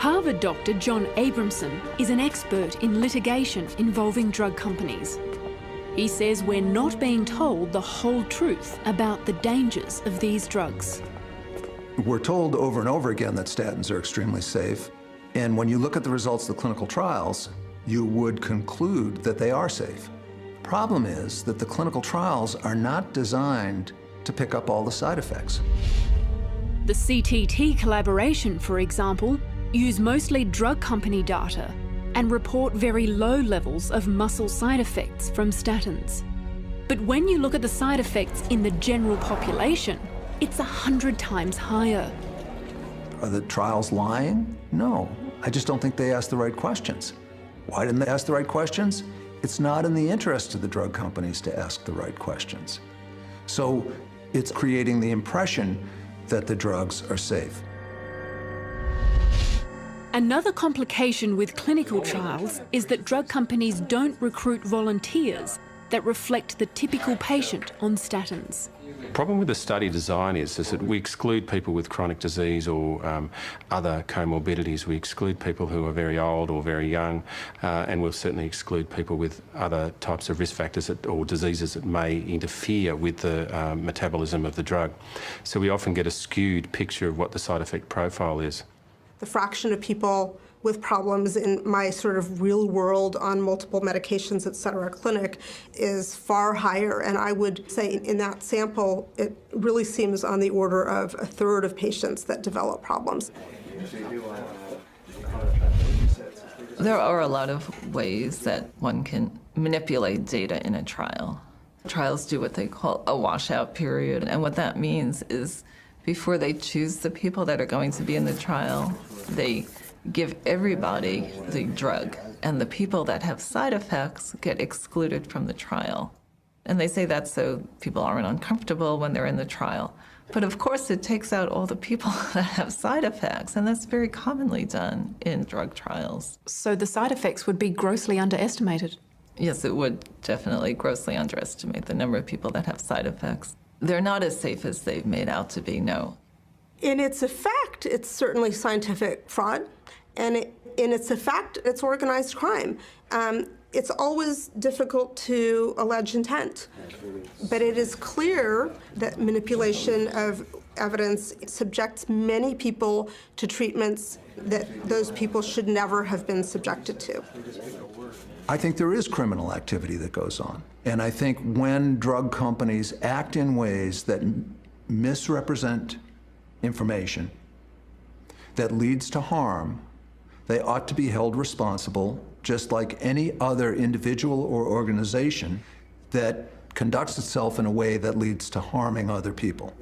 Harvard doctor John Abramson is an expert in litigation involving drug companies. He says we're not being told the whole truth about the dangers of these drugs. We're told over and over again that statins are extremely safe. And when you look at the results of the clinical trials, you would conclude that they are safe. The problem is that the clinical trials are not designed to pick up all the side effects. The CTT collaboration, for example, use mostly drug company data and report very low levels of muscle side effects from statins. But when you look at the side effects in the general population, it's 100 times higher. Are the trials lying? No. I just don't think they asked the right questions. Why didn't they ask the right questions? It's not in the interest of the drug companies to ask the right questions. So it's creating the impression that the drugs are safe. Another complication with clinical trials is that drug companies don't recruit volunteers that reflect the typical patient on statins. The problem with the study design is that we exclude people with chronic disease or other comorbidities. We exclude people who are very old or very young, and we'll certainly exclude people with other types of risk factors or diseases that may interfere with the metabolism of the drug. So we often get a skewed picture of what the side effect profile is. The fraction of people with problems in my sort of real world on multiple medications, et cetera, clinic is far higher. And I would say in that sample, it really seems on the order of a third of patients that develop problems. There are a lot of ways that one can manipulate data in a trial. Trials do what they call a washout period. And what that means is before they choose the people that are going to be in the trial, they give everybody the drug, and the people that have side effects get excluded from the trial. And they say that so people aren't uncomfortable when they're in the trial. But of course, it takes out all the people that have side effects, and that's very commonly done in drug trials. So the side effects would be grossly underestimated? Yes, it would definitely grossly underestimate the number of people that have side effects. They're not as safe as they've made out to be, no. In its effect, it's certainly scientific fraud, and in its effect, it's organized crime. It's always difficult to allege intent, but it is clear that manipulation of evidence subjects many people to treatments that those people should never have been subjected to. I think there is criminal activity that goes on. And I think when drug companies act in ways that misrepresent information, that leads to harm, they ought to be held responsible, just like any other individual or organization that conducts itself in a way that leads to harming other people.